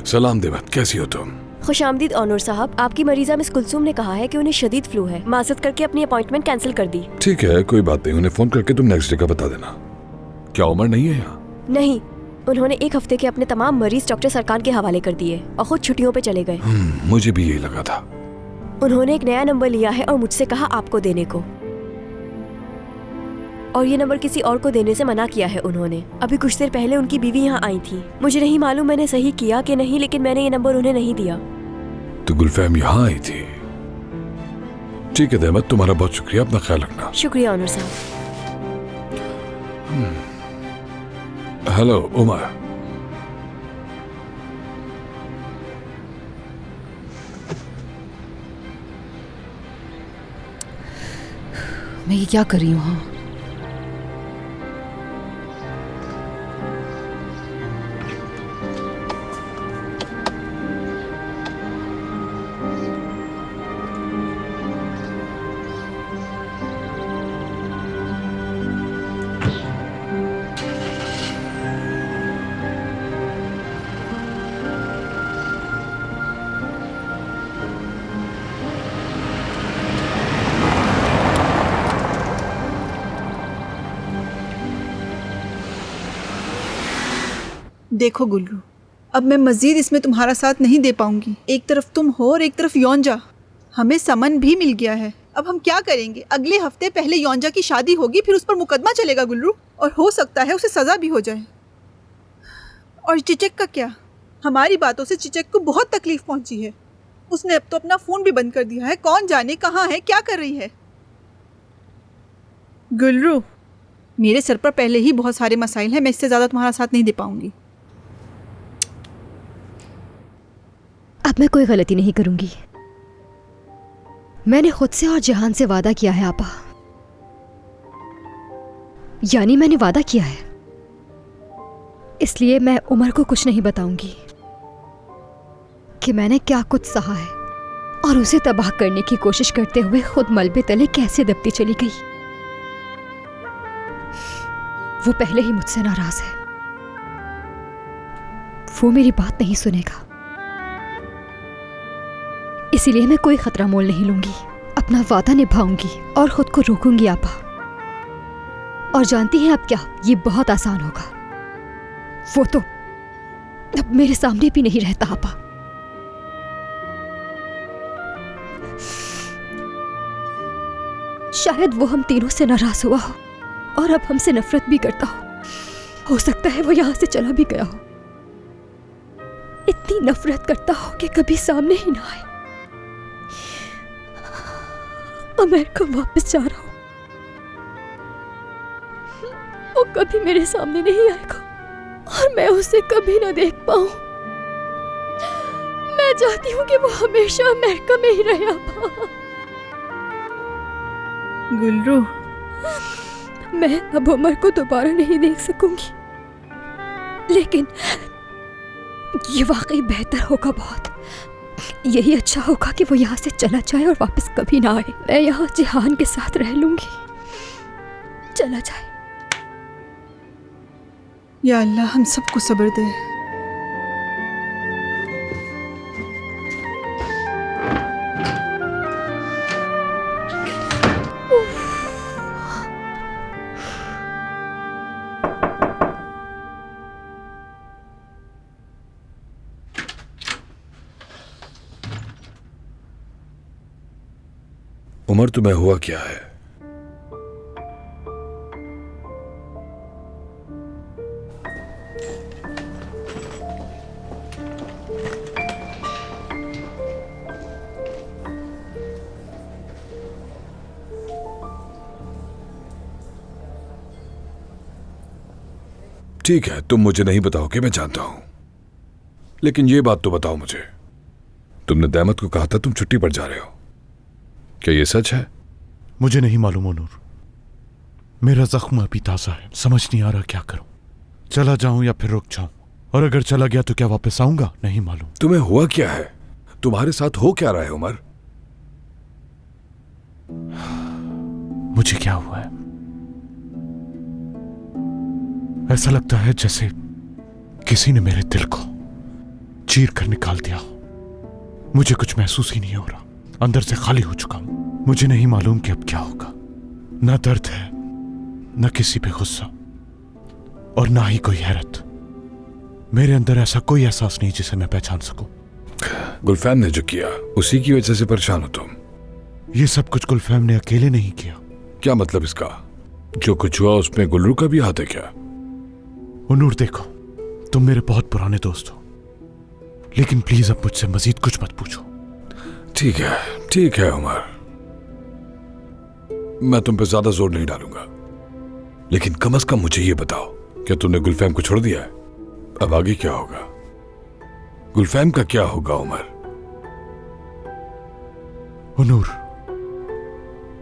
सलाम देवत, कैसी हो तुम? खुशामदीद ऑनर साहब, आपकी मरीजा मिस कुलसुम ने कहा है कि उन्हें शदीद फ्लू है। माजरत करके अपनी अपॉइंटमेंट कैंसिल कर दी। ठीक है, कोई बात नहीं, उन्हें फोन करके तुम नेक्स्ट डे का बता देना। क्या उमर नहीं है यहाँ? नहीं, उन्होंने एक हफ्ते के अपने तमाम मरीज डॉक्टर सरकार के हवाले कर दिए और खुद छुट्टियों पे चले गए। मुझे भी यही लगा था। उन्होंने एक नया नंबर लिया है और मुझसे कहा आपको देने को, और ये नंबर किसी और को देने से मना किया है उन्होंने। अभी कुछ देर पहले उनकी बीवी यहाँ आई थी। मुझे नहीं मालूम मैंने सही किया कि नहीं, लेकिन मैंने ये नंबर उन्हें नहीं दिया। तो गुलफैम यहाँ आई थी? ठीक है देवत, तुम्हारा बहुत शुक्रिया, अपना ख्याल रखना। शुक्रिया ऑनर साहब। हेलो उमर। मैं ये क्या कर रही हूँ? हाँ, देखो गुल्लू, अब मैं मज़ीद इसमें तुम्हारा साथ नहीं दे पाऊंगी। एक तरफ तुम हो और एक तरफ योंजा। हमें समन भी मिल गया है, अब हम क्या करेंगे? अगले हफ्ते पहले योंजा की शादी होगी, फिर उस पर मुकदमा चलेगा गुल्लू, और हो सकता है उसे सज़ा भी हो जाए। और चिचक का क्या? हमारी बातों से चिचक को बहुत तकलीफ पहुंची है। उसने अब तो अपना फ़ोन भी बंद कर दिया है। कौन जाने कहाँ है, क्या कर रही है। गुल्लू, मेरे सर पर पहले ही बहुत सारे मसाइल हैं, मैं इससे ज़्यादा तुम्हारा साथ नहीं दे पाऊंगी। अब मैं कोई गलती नहीं करूंगी। मैंने खुद से और जहान से वादा किया है आपा, यानी मैंने वादा किया है, इसलिए मैं उमर को कुछ नहीं बताऊंगी कि मैंने क्या कुछ सहा है और उसे तबाह करने की कोशिश करते हुए खुद मलबे तले कैसे दबती चली गई। वो पहले ही मुझसे नाराज है, वो मेरी बात नहीं सुनेगा, इसीलिए मैं कोई खतरा मोल नहीं लूंगी। अपना वादा निभाऊंगी और खुद को रोकूंगी आपा। और जानती हैं अब क्या, ये बहुत आसान होगा। वो तो अब मेरे सामने भी नहीं रहता आपा। शायद वो हम तीनों से नाराज हुआ हो और अब हमसे नफरत भी करता हो सकता है वो यहां से चला भी गया हो, इतनी नफरत करता हो कि कभी सामने ही ना आए। अमेरिका वापस जा रहा हूं, वो कभी मेरे सामने नहीं आएगा और मैं उसे कभी ना देख पाऊं। मैं चाहती हूँ कि वो हमेशा अमेरिका में ही रहे। गुल्लू, मैं अब उमर को दोबारा नहीं देख सकूंगी, लेकिन ये वाकई बेहतर होगा बहुत। यही अच्छा होगा कि वो यहाँ से चला जाए और वापस कभी ना आए। मैं यहाँ जिहान के साथ रह लूंगी, चला जाए। या अल्लाह हम सबको सब्र दे। उमर, तुम्हें हुआ क्या है? ठीक है, तुम मुझे नहीं बताओगे, मैं जानता हूं, लेकिन ये बात तो बताओ मुझे, तुमने दैमत को कहा था तुम छुट्टी पर जा रहे हो, क्या ये सच है? मुझे नहीं मालूम ओनूर, मेरा जख्म अभी ताजा है, समझ नहीं आ रहा क्या करूं। चला जाऊं या फिर रुक जाऊं, और अगर चला गया तो क्या वापस आऊंगा, नहीं मालूम। तुम्हें हुआ क्या है? तुम्हारे साथ हो क्या रहा है उमर? मुझे क्या हुआ है? ऐसा लगता है जैसे किसी ने मेरे दिल को चीर कर निकाल दिया। मुझे कुछ महसूस ही नहीं हो रहा, अंदर से खाली हो चुका हूं। मुझे नहीं मालूम कि अब क्या होगा। ना दर्द है, न किसी पे गुस्सा, और ना ही कोई हैरत। मेरे अंदर ऐसा कोई एहसास नहीं जिसे मैं पहचान सकूं। गुलफैम ने जो किया उसी की वजह से परेशान हो तुम। ये सब कुछ गुलफैम ने अकेले नहीं किया। क्या मतलब इसका? जो कुछ हुआ उसमें गुलरू का भी हाथ है क्या? नूर देखो, तुम मेरे बहुत पुराने दोस्त हो, लेकिन प्लीज अब मुझसे मजीद कुछ मत पूछो। ठीक है उमर, मैं तुम पे ज्यादा जोर नहीं डालूंगा, लेकिन कम से कम मुझे ये बताओ, क्या तुमने गुलफैम को छोड़ दिया है? अब आगे क्या होगा? गुलफैम का क्या होगा उमर? नूर,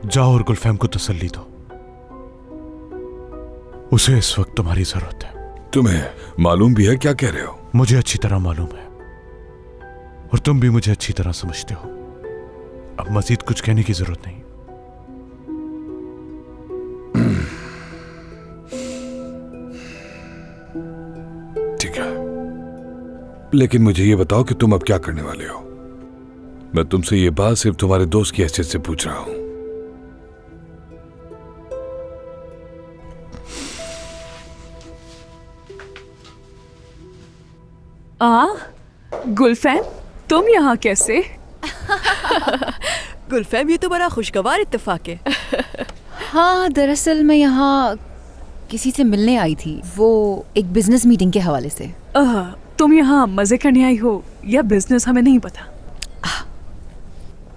जाओ और गुलफैम को तसल्ली दो। उसे इस वक्त तुम्हारी जरूरत है। तुम्हें मालूम भी है क्या कह रहे हो? मुझे अच्छी तरह मालूम है, और तुम भी मुझे अच्छी तरह समझते हो। अब मजीद कुछ कहने की जरूरत नहीं। ठीक है, लेकिन मुझे ये बताओ कि तुम अब क्या करने वाले हो? मैं तुमसे ये बात सिर्फ तुम्हारे दोस्त की हैसियत से पूछ रहा हूं। गुलफैम, तुम यहाँ कैसे? गुलफैम, ये तो बड़ा खुशगवार इत्तेफाक है। हाँ, दरअसल मैं यहाँ किसी से मिलने आई थी, वो एक बिजनेस मीटिंग के हवाले से। तुम यहाँ मजे करने आई हो या बिजनेस, हमें नहीं पता।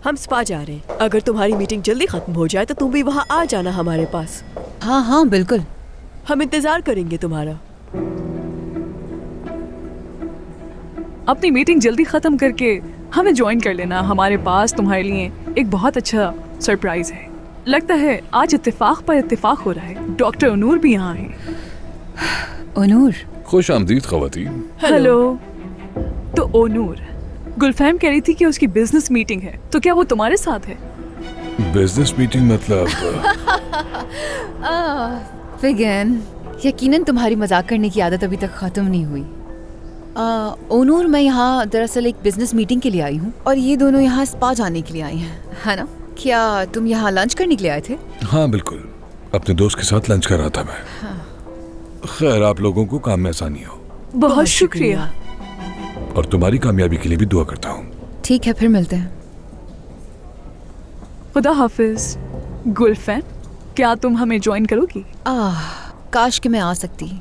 हम स्पा जा रहे हैं, अगर तुम्हारी मीटिंग जल्दी खत्म हो जाए तो तुम भी वहाँ आ जाना हमारे पास। हाँ हाँ बिल्कुल। हम इंतजार करेंगे तुम्हारा। अपनी मीटिंग जल्दी खत्म करके हमें ज्वाइन कर लेना। हमारे पास तुम्हारे लिए एक बहुत अच्छा सरप्राइज है। लगता है आज इत्तेफाक पर इत्तेफाक हो रहा है। डॉक्टर ओनूर भी यहाँ हैं। ओनूर, खुश आमदीद खवातीन। हेलो। तो ओनूर, गुलफैम कह रही थी कि उसकी बिजनेस मीटिंग है, तो क्या वो तुम्हारे साथ है? बिजनेस मीटिंग मतलब? फिगन, यकीनन तुम्हारी मजाक करने की आदत अभी तक खत्म नहीं हुई। ओनूर, मैं यहाँ दरअसल एक बिजनेस मीटिंग के लिए आई हूँ, और ये दोनों यहाँ स्पा जाने के लिए आई हैं, है ना? क्या तुम यहाँ लंच करने के लिए आए थे? हाँ बिल्कुल, अपने दोस्त के साथ लंच कर रहा था मैं। खैर, आप लोगों को काम में आसानी हो। बहुत शुक्रिया। और तुम्हारी कामयाबी के लिए भी दुआ करता हूँ। ठीक है, फिर मिलते हैं। खुदा हाफिज। गुलफैम, क्या तुम हमें ज्वाइन करोगी? काश कि मैं आ सकती।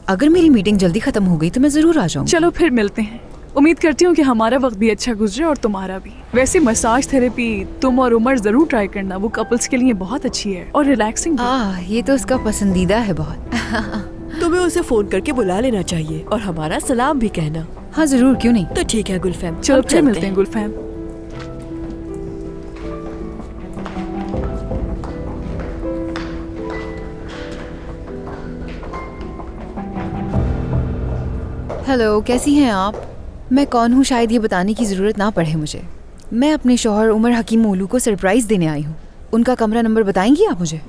अगर मेरी मीटिंग जल्दी खत्म हो गई तो मैं जरूर आ जाऊंगी। चलो फिर मिलते हैं। उम्मीद करती हूँ कि हमारा वक्त भी अच्छा गुजरे और तुम्हारा भी। वैसे मसाज थेरेपी तुम और उमर जरूर ट्राई करना, वो कपल्स के लिए बहुत अच्छी है और रिलैक्सिंग भी। ये तो उसका पसंदीदा है बहुत। तुम्हें उसे फोन करके बुला लेना चाहिए और हमारा सलाम भी कहना। हाँ जरूर, क्यों नहीं। तो ठीक है गुलफैम, चलो अब फिर मिलते चलते हैं गुलफैम। हेलो, कैसी हैं आप? मैं कौन हूँ शायद ये बताने की ज़रूरत ना पड़े मुझे। मैं अपने शौहर उमर हकीम ओलू को सरप्राइज़ देने आई हूँ। उनका कमरा नंबर बताएंगी आप मुझे?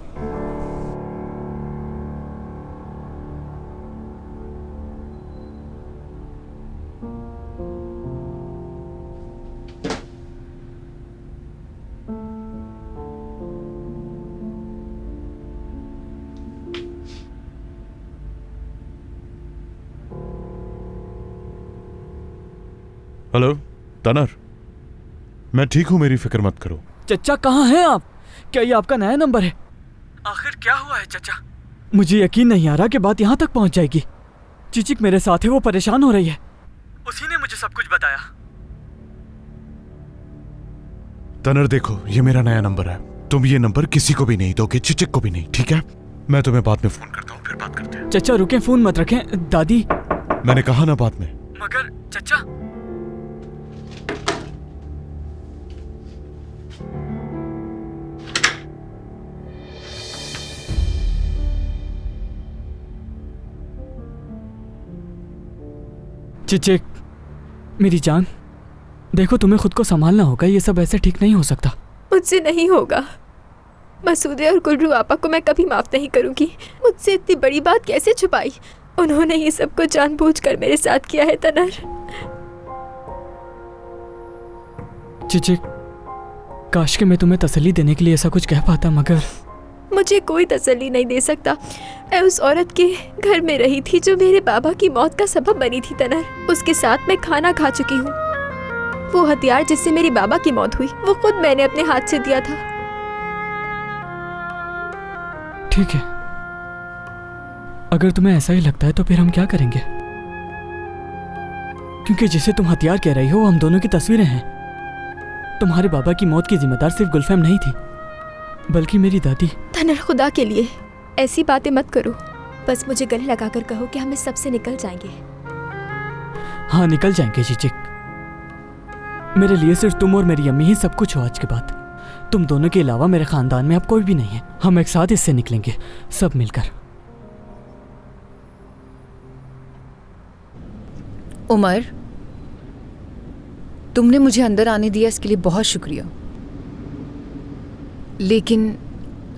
हेलो तनर, मैं ठीक हूँ, मेरी फिक्र मत करो। चचा कहाँ हैं आप? क्या ये आपका नया नंबर है? आखिर क्या हुआ है चचा? मुझे यकीन नहीं आ रहा कि बात यहाँ तक पहुँच जाएगी। चिचिक मेरे साथ है, वो परेशान हो रही है। उसी ने मुझे सब कुछ बताया। तनर देखो, ये मेरा नया नंबर है। तुम ये नंबर किसी को भी नहीं दोगे, चिचिक को भी नहीं, ठीक है? मैं तुम्हें बाद में फोन करता हूँ, फिर बात करते हैं। चचा रुकें, फोन मत रखें। दादी, मैंने कहा ना बाद में। मगर चचा। चिचिक मेरी जान, देखो तुम्हें खुद को संभालना होगा। ये सब ऐसे ठीक नहीं हो सकता। मुझसे नहीं होगा। मसूदे और गुलरू आपा को मैं कभी माफ नहीं करूंगी। मुझसे इतनी बड़ी बात कैसे छुपाई? उन्होंने ये सब कुछ जानबूझकर मेरे साथ किया है तनर। चिचिक, काश के मैं तुम्हें तसल्ली देने के लिए ऐसा कुछ कह पाता, मगर मुझे कोई तसल्ली नहीं दे सकता। मैं उस औरत के घर में रही थी जो मेरे बाबा की मौत का सबब बनी थी तनर। उसके साथ मैं खाना खा चुकी हूँ। वो हथियार जिससे मेरे बाबा की मौत हुई वो खुद मैंने अपने हाथ से दिया था। ठीक है, अगर तुम्हें ऐसा ही लगता है तो फिर हम क्या करेंगे? क्योंकि जिसे तुम हथियार कह रही हो वो हम दोनों की तस्वीरें हैं। तुम्हारे बाबा की मौत की जिम्मेदार सिर्फ गुलफैम नहीं थी, बल्कि मेरी दादी। तनर, खुदा के लिए ऐसी बातें मत करो। बस मुझे गले लगाकर कहो कि हम इस सब से निकल जाएंगे। हाँ, निकल जाएंगे चिचिक। मेरे लिए सिर्फ तुम और मेरी अम्मी ही सब कुछ हो आज के बाद। तुम दोनों के अलावा मेरे खानदान में अब कोई भी नहीं है। हम एक साथ इससे निकलेंगे, सब मिलकर। उमर, तुमने मुझे अंदर आने दिया इसके लिए बहुत शुक्रिया। लेकिन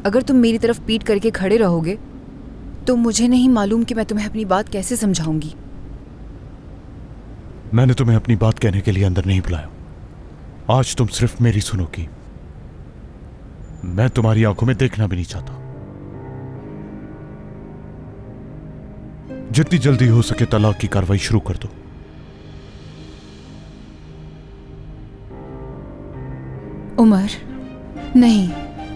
अगर तुम मेरी तरफ पीठ करके खड़े रहोगे तो मुझे नहीं मालूम कि मैं तुम्हें अपनी बात कैसे समझाऊंगी। मैंने तुम्हें अपनी बात कहने के लिए अंदर नहीं बुलाया। आज तुम सिर्फ मेरी सुनोगी। मैं तुम्हारी आंखों में देखना भी नहीं चाहता। जितनी जल्दी हो सके तलाक की कार्रवाई शुरू कर दो। उमर, नहीं,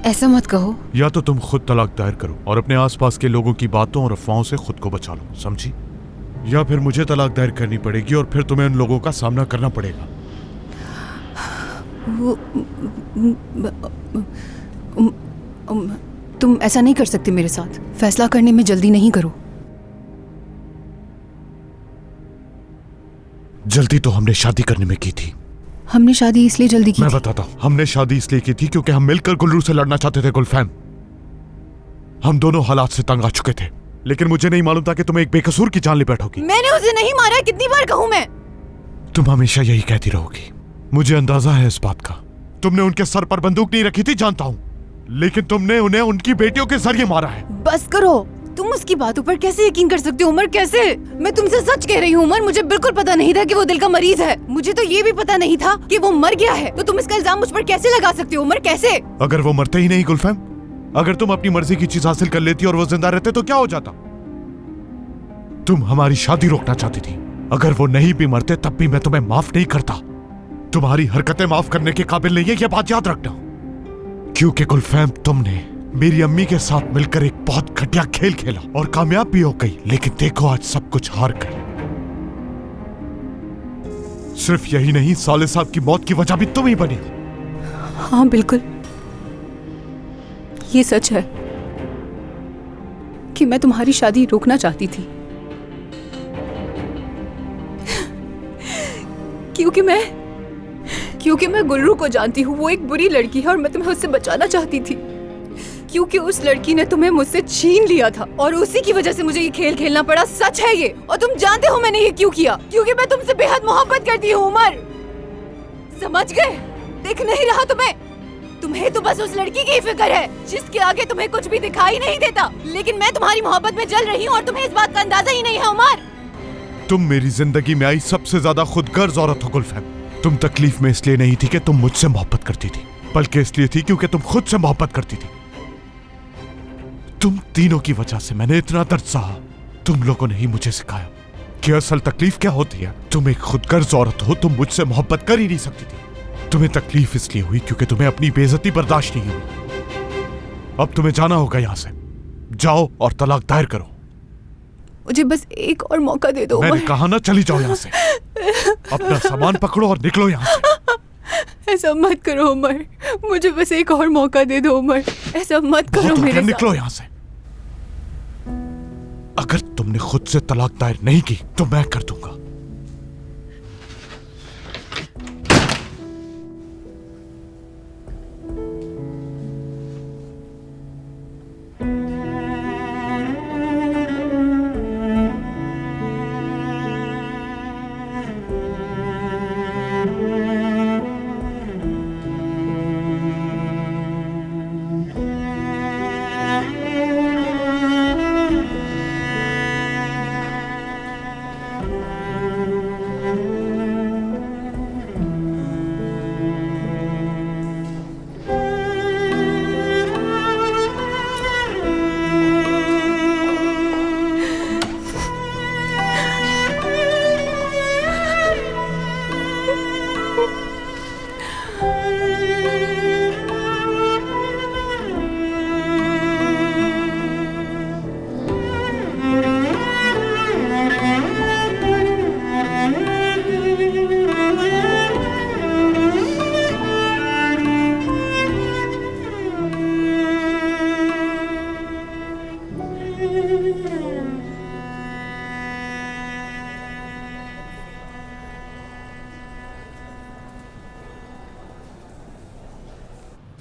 ऐसा मत कहो। या तो तुम खुद तलाक दायर करो और अपने आसपास के लोगों की बातों और अफवाहों से खुद को बचा लो, समझी? या फिर मुझे तलाक दायर करनी पड़ेगी और फिर तुम्हें उन लोगों का सामना करना पड़ेगा। तुम ऐसा नहीं कर सकते मेरे साथ। फैसला करने में जल्दी नहीं करो। जल्दी तो हमने शादी करने में की थी। हमने शादी इसलिए जल्दी की मैं थी। बताता हूं, हमने शादी इसलिए की थी क्योंकि हम मिलकर गुल्लू से लड़ना चाहते थे। गुलफैम, हम दोनों हालात से तंग आ चुके थे, लेकिन मुझे नहीं मालूम था कि तुम एक बेकसूर की जान ले बैठोगी। मैंने उसे नहीं मारा, कितनी बार कहूं मैं? तुम हमेशा यही कहती रहोगी। मुझे अंदाजा है इस बात का। तुमने उनके सर पर बंदूक नहीं रखी थी, जानता हूं, लेकिन तुमने उन्हें उनकी बेटियों के जरिए मारा है। बस करो। तुम उसकी बातों पर कैसे यकीन कर सकते हो उमर? कैसे? मैं तुमसे सच कह रही हूँ उमर, मुझे बिल्कुल पता नहीं था कि वो दिल का मरीज है। मुझे तो ये भी पता नहीं था कि वो मर गया है। तो तुम इसका इल्जाम मुझ पर कैसे लगा सकते हो उमर? कैसे? अगर वो मरते ही नहीं गुलफैम, अगर तुम अपनी मर्जी की चीज हासिल कर लेती और वो जिंदा रहते तो क्या हो जाता? तुम हमारी शादी रोकना चाहती थी। अगर वो नहीं भी मरते तब भी मैं तुम्हें माफ नहीं करता। तुम्हारी हरकतें माफ करने के काबिल नहीं है, यह बात याद रखना। क्योंकि गुलफैम, तुमने मेरी अम्मी के साथ मिलकर एक बहुत घटिया खेल खेला और कामयाब भी हो गई, लेकिन देखो आज सब कुछ हार गई। सिर्फ यही नहीं, साले साहब की मौत की वजह भी तुम ही बनी। हाँ बिल्कुल, ये सच है कि मैं तुम्हारी शादी रोकना चाहती थी, क्योंकि मैं गुल्लू को जानती हूँ। वो एक बुरी लड़की है और मैं तुम्हें उससे बचाना चाहती थी, क्योंकि उस लड़की ने तुम्हें मुझसे छीन लिया था और उसी की वजह से मुझे ये खेल खेलना पड़ा। सच है ये, और तुम जानते हो मैंने ये क्यों किया? क्योंकि मैं तुमसे बेहद मोहब्बत करती हूँ उमर, समझ गए? दिख नहीं रहा तुम्हें तो बस उस लड़की की ही फिक्र है जिसके आगे तुम्हें कुछ भी दिखाई नहीं देता। लेकिन मैं तुम्हारी मोहब्बत में जल रही हूँ और तुम्हें इस बात का अंदाजा ही नहीं है उमर। तुम मेरी जिंदगी में आई सबसे ज्यादा खुदगर्ज औरत हो गुलफैम। तुम तकलीफ में इसलिए नहीं थी कि तुम मुझसे मोहब्बत करती थी, बल्कि इसलिए थी क्योंकि तुम खुद से मोहब्बत करती थी। तुम तीनों की वजह से मैंने इतना दर्द सहा। तुम लोगों ने ही मुझे सिखाया कि असल तकलीफ क्या होती है। तुम एक खुदगर्ज औरत हो, तुम मुझसे मोहब्बत कर ही नहीं सकती थी। तुम्हें तकलीफ इसलिए हुई क्योंकि तुम्हें अपनी बेइज्जती बर्दाश्त नहीं हुई। अब तुम्हें जाना होगा यहां से। जाओ और तलाक दायर करो। मुझे बस एक और मौका दे दो मैंने उमर। कहा ना, चली जाओ यहाँ से। अपना सामान पकड़ो और निकलो यहाँ से। ऐसा मत करो उमर, मुझे बस एक और मौका दे दो उमर। ऐसा मत करो बहुत हो मेरे गया, साथ। निकलो यहाँ से। अगर तुमने खुद से तलाक दायर नहीं की तो मैं कर दूंगा।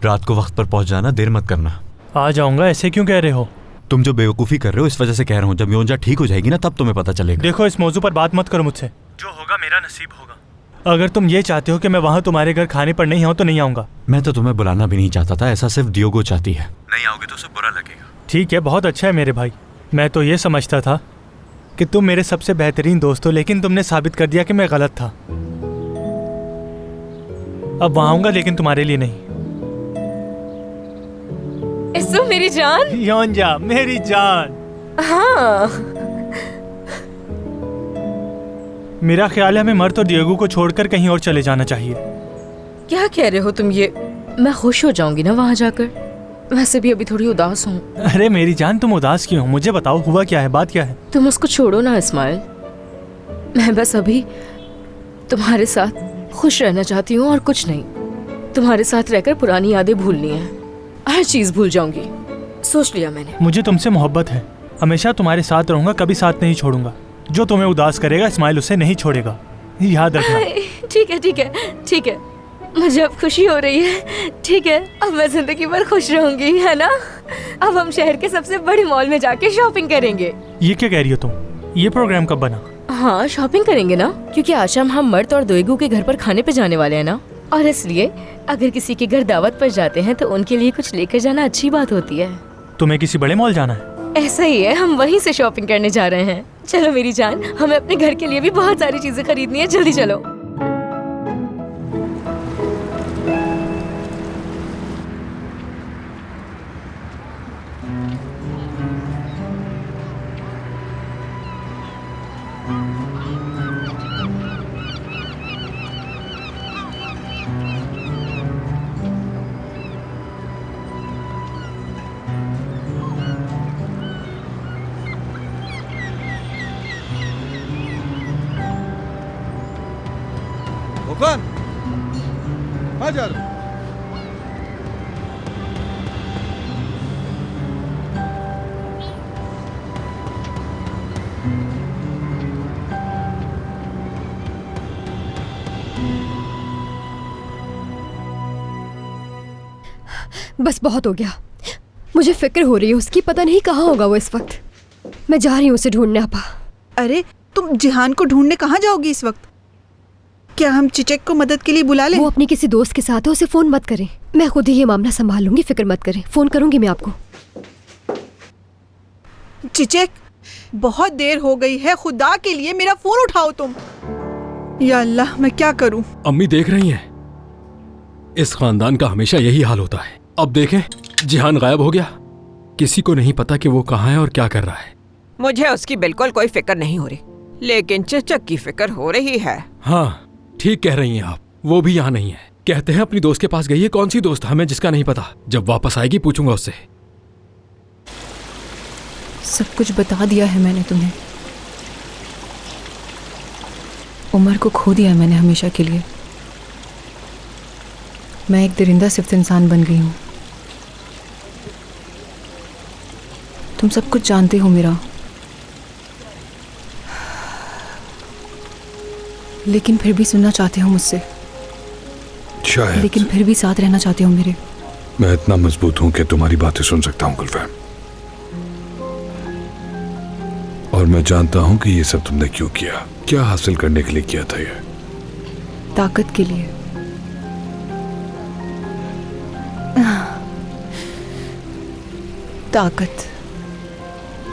रात को वक्त पर पहुंच जाना, देर मत करना। आ जाऊंगा, ऐसे क्यों कह रहे हो? तुम जो बेवकूफ़ी कर रहे हो इस वजह से कह रहा हूँ। जब योंजा ठीक हो जाएगी ना तब तुम्हें पता चलेगा। देखो, इस मौजू पर बात मत करो मुझसे। जो होगा मेरा नसीब होगा। अगर तुम ये चाहते हो कि मैं वहाँ तुम्हारे घर खाने पर नहीं आऊँ तो नहीं आऊँगा। मैं तो तुम्हें बुलाना भी नहीं चाहता था, ऐसा सिर्फ डियोगो चाहती है। नहीं आओगे तो उसे बुरा लगेगा। ठीक है, बहुत अच्छा है मेरे भाई। मैं तो ये समझता था कि तुम मेरे सबसे बेहतरीन दोस्त हो, लेकिन तुमने साबित कर दिया कि मैं गलत था। अब वहाँ आऊँगा, लेकिन तुम्हारे लिए नहीं। इसो मेरी जान। योंजा मेरी जान। हाँ, मेरा ख्याल है हमें मर्त और डियोगो को छोड़कर कहीं और चले जाना चाहिए। क्या कह रहे हो तुम ये? मैं खुश हो जाऊंगी ना वहाँ जाकर। वैसे भी अभी थोड़ी उदास हूँ। अरे मेरी जान, तुम उदास क्यों हो? मुझे बताओ, हुआ क्या है, बात क्या है? तुम उसको छोड़ो ना इस्माइल। मैं बस अभी तुम्हारे साथ खुश रहना चाहती हूँ और कुछ नहीं। तुम्हारे साथ रहकर पुरानी यादें भूलनी है, हर चीज भूल जाऊंगी। सोच लिया मैंने। मुझे तुमसे मोहब्बत है, हमेशा तुम्हारे साथ रहूंगा, कभी साथ नहीं छोड़ूंगा। जो तुम्हें उदास करेगा इस्माइल उसे नहीं छोड़ेगा, याद रखना। ठीक है ठीक है ठीक है, मुझे अब खुशी हो रही है। ठीक है, अब मैं जिंदगी भर खुश रहूंगी, है ना? अब हम शहर के सबसे बड़े मॉल में जाके शॉपिंग करेंगे। ये क्या कह रही हो तुम? ये प्रोग्राम कब बना? हाँ, शॉपिंग करेंगे ना, क्योंकि आज शाम हम मर्द और दोएगू के घर पर खाने पे जाने वाले हैं ना। और इसलिए अगर किसी के घर दावत पर जाते हैं तो उनके लिए कुछ लेकर जाना अच्छी बात होती है। तुम्हें किसी बड़े मॉल जाना है? ऐसा ही है, हम वहीं से शॉपिंग करने जा रहे हैं। चलो मेरी जान, हमें अपने घर के लिए भी बहुत सारी चीजें खरीदनी है, जल्दी चलो। ओकन, आ जा। बस बहुत हो गया। मुझे फिक्र हो रही है उसकी, पता नहीं कहाँ होगा वो इस वक्त। मैं जा रही हूँ उसे ढूंढने। आपा, अरे तुम जिहान को ढूंढने कहाँ जाओगी इस वक्त? क्या हम चिचक को मदद के लिए बुला लें? वो अपनी किसी दोस्त के साथ है, उसे फोन मत करें। मैं खुद ही ये मामला संभाल लूंगी, फिक्र मत करें। फोन करूंगी मैं आपको। चिचक, बहुत देर हो गई है, खुदा के लिए मेरा फोन उठाओ तुम। या अल्लाह, मैं क्या करूं? अम्मी देख रही हैं, इस खानदान का हमेशा यही हाल होता है। अब देखें, जिहान गायब हो गया, किसी को नहीं पता कि वो कहाँ है और क्या कर रहा है। मुझे उसकी बिल्कुल कोई फिक्र नहीं हो रही, लेकिन चिचक की फिक्र हो रही है। हाँ, ठीक कह रही हैं आप, वो भी यहाँ नहीं है। कहते हैं अपनी दोस्त के पास गई है। कौन सी दोस्त, हमें जिसका नहीं पता। जब वापस आएगी पूछूंगा उससे। सब कुछ बता दिया है मैंने तुम्हें। उमर को खो दिया मैंने हमेशा के लिए। मैं एक दरिंदा सिर्फ इंसान बन गई हूँ। तुम सब कुछ जानते हो मेरा, लेकिन फिर भी सुनना चाहते हो मुझसे। शायद। लेकिन फिर भी साथ रहना चाहते हो मेरे। मैं इतना मजबूत हूं कि तुम्हारी बातें सुन सकता हूं गुलफैम, और मैं जानता हूं कि ये सब तुमने क्यों किया, क्या हासिल करने के लिए किया था। ये ताकत के लिए। ताकत।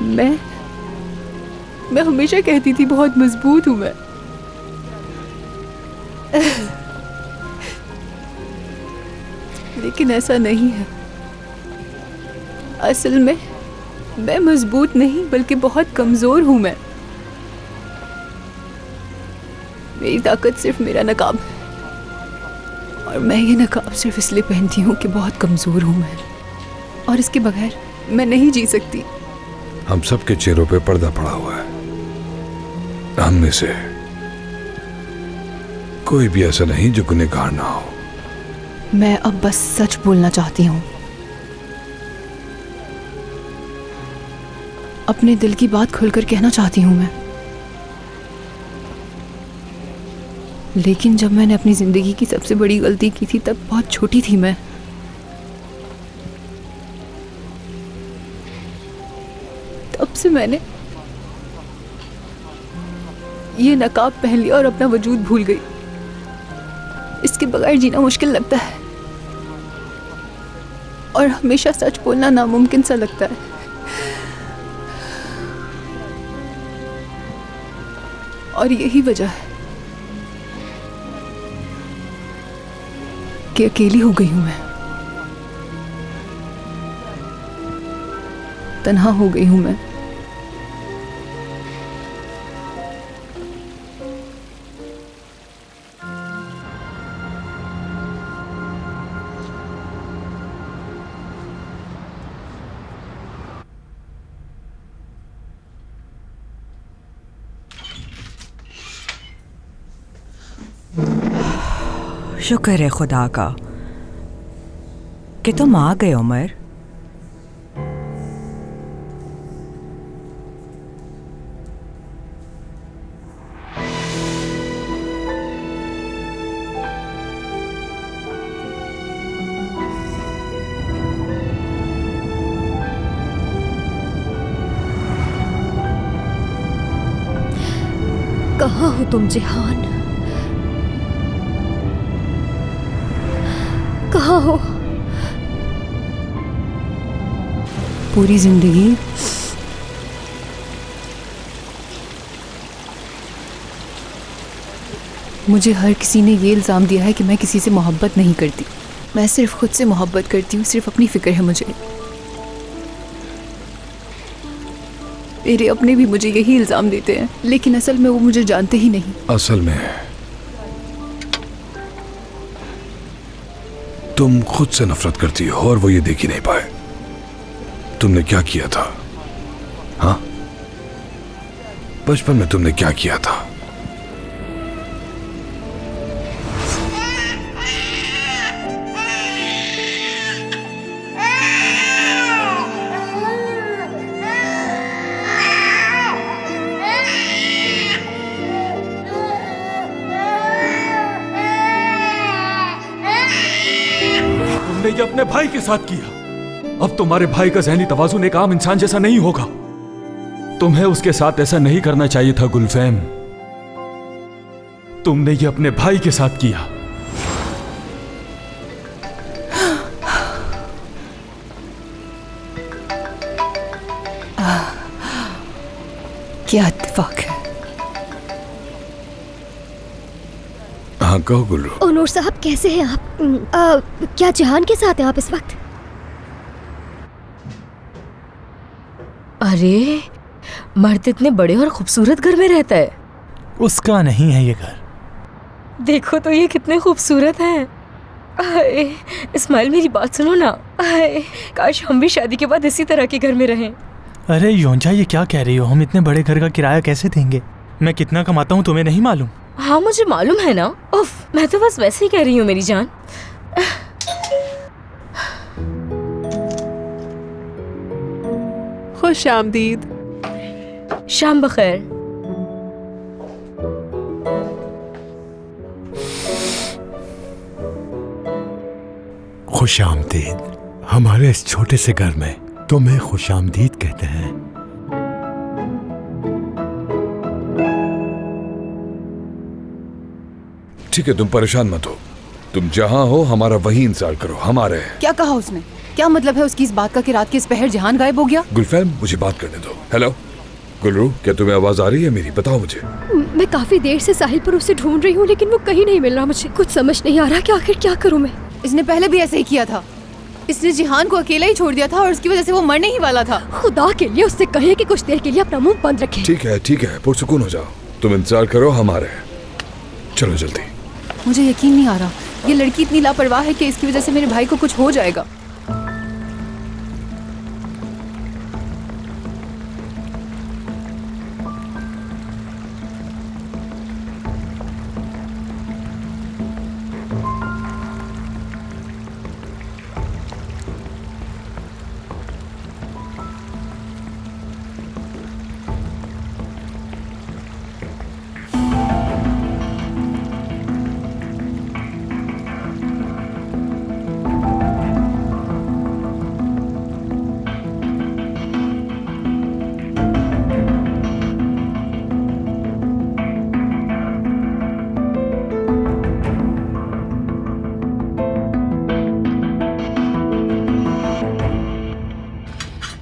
मैं हमेशा कहती थी बहुत मजबूत हूं मैं। लेकिन ऐसा नहीं है। असल में मैं मजबूत नहीं बल्कि बहुत कमजोर हूं मैं। मेरी ताकत सिर्फ मेरा नकाब है, और मैं ये नकाब सिर्फ इसलिए पहनती हूँ कि बहुत कमजोर हूँ मैं, और इसके बगैर मैं नहीं जी सकती। हम सबके चेहरों पे पर्दा पड़ा हुआ है। हम में से कोई भी ऐसा नहीं जो गुनहगार ना हो। मैं अब बस सच बोलना चाहती हूँ। अपने दिल की बात खुलकर कहना चाहती हूँ मैं। लेकिन जब मैंने अपनी जिंदगी की सबसे बड़ी गलती की थी तब बहुत छोटी थी मैं, से मैंने ये नकाब पहन लिया और अपना वजूद भूल गई। इसके बगैर जीना मुश्किल लगता है और हमेशा सच बोलना नामुमकिन सा लगता है। और यही वजह है कि अकेली हो गई हूं मैं, तन्हा हो गई हूं मैं। शुक्र है खुदा का कि तुम आ गए उमर। कहाँ हो तुम जिहान? कहाँ हो? पूरी जिंदगी मुझे हर किसी ने ये इल्ज़ाम दिया है कि मैं किसी से मोहब्बत नहीं करती। मैं सिर्फ खुद से मोहब्बत करती हूँ, सिर्फ अपनी फिक्र है मुझे। मेरे अपने भी मुझे यही इल्ज़ाम देते हैं, लेकिन असल में वो मुझे जानते ही नहीं। असल में तुम खुद से नफरत करती हो और वो ये देख ही नहीं पाए। तुमने क्या किया था? हाँ, बचपन में तुमने क्या किया था? तुमने ये अपने भाई के साथ किया। अब तुम्हारे भाई का ज़हनी तवाज़ुन एक आम इंसान जैसा नहीं होगा। तुम्हें उसके साथ ऐसा नहीं करना चाहिए था गुलफैम। तुमने ये अपने भाई के साथ किया। क्या इत्तेफाक है। हाँ कहो गुल्लू। ओनूर साहब कैसे हैं आप? क्या जिहान के साथ हैं आप इस वक्त? अरे मर्द इतने बड़े और खूबसूरत घर में रहता है। उसका नहीं है ये घर। देखो तो ये कितने खूबसूरत हैं। आए, इस्माइल मेरी बात सुनो ना। आए, काश हम भी शादी के बाद इसी तरह के घर में रहें। अरे योंजा ये क्या कह रही हो? हम इतने बड़े घर का किराया कैसे देंगे? मैं कितना कमाता हूँ तुम्हें नहीं मालूम? हाँ मुझे मालूम है ना। उफ, मैं तो बस वैसे ही कह रही हूँ मेरी जान। खुश आमदीद। शाम बखैर। खुश आमदीद। हमारे इस छोटे से घर में तुम्हें खुश आमदीद कहते हैं। ठीक है, तुम परेशान मत हो। तुम जहां हो हमारा वही इंतजार करो, हमारे। क्या कहा उसने? क्या मतलब है उसकी इस बात का कि रात के इस पहर जिहान गायब हो गया? गुलफैम मुझे बात करने दो। हेलो गुलरू, क्या तुम्हें आवाज आ रही है मेरी? बताओ मुझे। मैं काफी देर से साहिल पर उसे ढूंढ रही हूँ लेकिन वो कहीं नहीं मिल रहा। मुझे कुछ समझ नहीं आ रहा कि आखिर क्या करूँ मैं। इसने पहले भी ऐसे ही किया था। इसने जिहान को अकेला ही छोड़ दिया था और उसकी वजह से वो मरने ही वाला था। खुदा के लिए उससे कहे कि कुछ देर के लिए अपना मुंह बंद रखे। ठीक है, पुरसुकून हो जाओ। तुम इंतजार करो हमारे। चलो जल्दी। मुझे यकीन नहीं आ रहा, ये लड़की इतनी लापरवाह है कि इसकी वजह से मेरे भाई को कुछ हो जाएगा।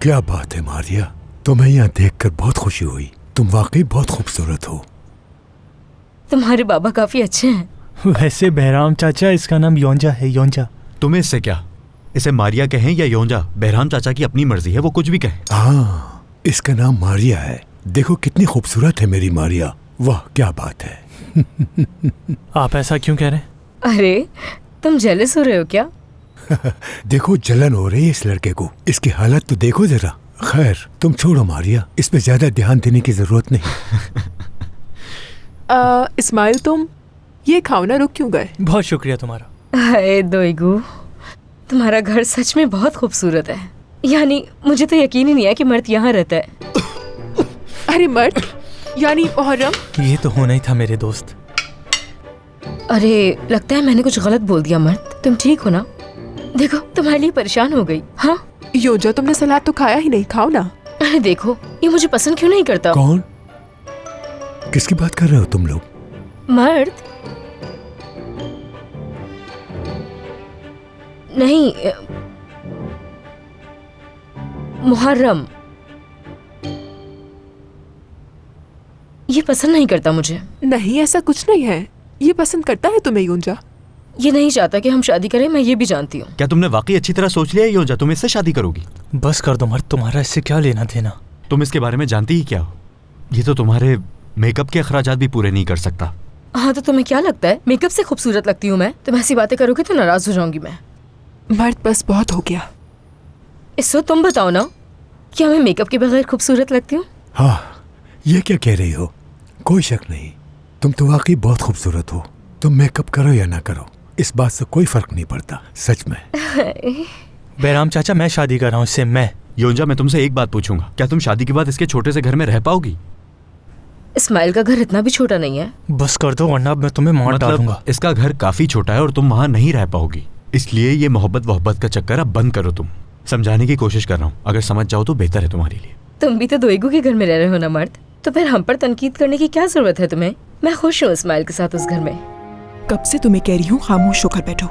क्या बात है मारिया, तुम्हें यहाँ देखकर बहुत खुशी हुई। तुम वाकई बहुत खूबसूरत हो। तुम्हारे बाबा काफी अच्छे हैं। वैसे बहराम चाचा, इसका नाम योंजा है, योंजा। तुम्हें इससे क्या, इसे मारिया कहें या योंजा, बहराम चाचा की अपनी मर्जी है, वो कुछ भी कहें। हाँ, इसका नाम मारिया है। देखो कितनी खूबसूरत है मेरी मारिया। वाह क्या बात है। आप ऐसा क्यों कह रहे हैं? अरे तुम जेलस हो रहे हो क्या? देखो जलन हो रही है इस लड़के को, इसकी हालत तो देखो जरा। खैर तुम छोड़ो मारिया, इस पे ज्यादा ध्यान देने की जरूरत नहीं। इस्माइल तुम ये खाओ ना, रुक क्यों गए? बहुत शुक्रिया तुम्हारा। हाय दोईगू, तुम्हारा घर सच में बहुत खूबसूरत है। यानी मुझे तो यकीन ही नहीं है कि मर्द यहाँ रहता है। अरे मर्द यानी मुहर्रम? ये तो होना ही था मेरे दोस्त। अरे लगता है मैंने कुछ गलत बोल दिया। मर्द तुम ठीक हो ना? देखो तुम्हारे लिए परेशान हो गई। हाँ योंजा, तुमने सलाद तो खाया ही नहीं, खाओ ना। अरे देखो ये मुझे पसंद क्यों नहीं करता। कौन? किसकी बात कर रहे हो तुम लोग? मर्द नहीं, मुहर्रम। ये पसंद नहीं करता मुझे। नहीं ऐसा कुछ नहीं है, ये पसंद करता है तुम्हें योंजा। ये नहीं चाहता कि हम शादी करें, मैं ये भी जानती हूँ। क्या तुमने वाकई अच्छी तरह सोच लिया योंजा, तुम इससे शादी करोगी? बस कर दो मर्द, तुम्हारा इससे क्या लेना देना। तुम इसके बारे में जानती ही क्या हो? ये तो तुम्हारे मेकअप के अखराजात भी पूरे नहीं कर सकता। हाँ तो तुम्हें क्या लगता है मेकअप से खूबसूरत लगती हूँ मैं? तुम ऐसी बातें करोगे तो नाराज हो जाऊंगी मैं। मर्द बस बहुत हो गया। इसको तुम बताओ ना, क्या मैं मेकअप के बगैर खूबसूरत लगती हूँ? हाँ, ये क्या कह रही हो? कोई शक नहीं, तुम तो वाकई बहुत खूबसूरत हो। तुम मेकअप करो या ना करो, इस बात से कोई फर्क नहीं पड़ता, सच में। बहराम चाचा, मैं शादी कर रहा हूँ इससे। मैं योंजा, मैं तुमसे एक बात पूछूंगा, क्या तुम शादी के बाद इसके छोटे से घर में रह पाओगी? इस्माइल का घर इतना भी छोटा नहीं है। बस कर दो वरना मैं तुम्हें मार डालूंगा। इसका घर काफी छोटा है और तुम वहाँ नहीं रह पाओगी, इसलिए ये मोहब्बत का चक्कर अब बंद करो। तुम समझाने की कोशिश कर रहा हूँ, अगर समझ जाओ तो बेहतर है तुम्हारे लिए। तुम भी तो दोईगू के घर में रह रहे हो ना मर्द, तो फिर हम पर तनकीद करने की क्या जरूरत है तुम्हें? मैं खुश हूँ इस्माइल के साथ उस घर में। कब से तुम्हें कह रही हूँ खामोश होकर बैठो।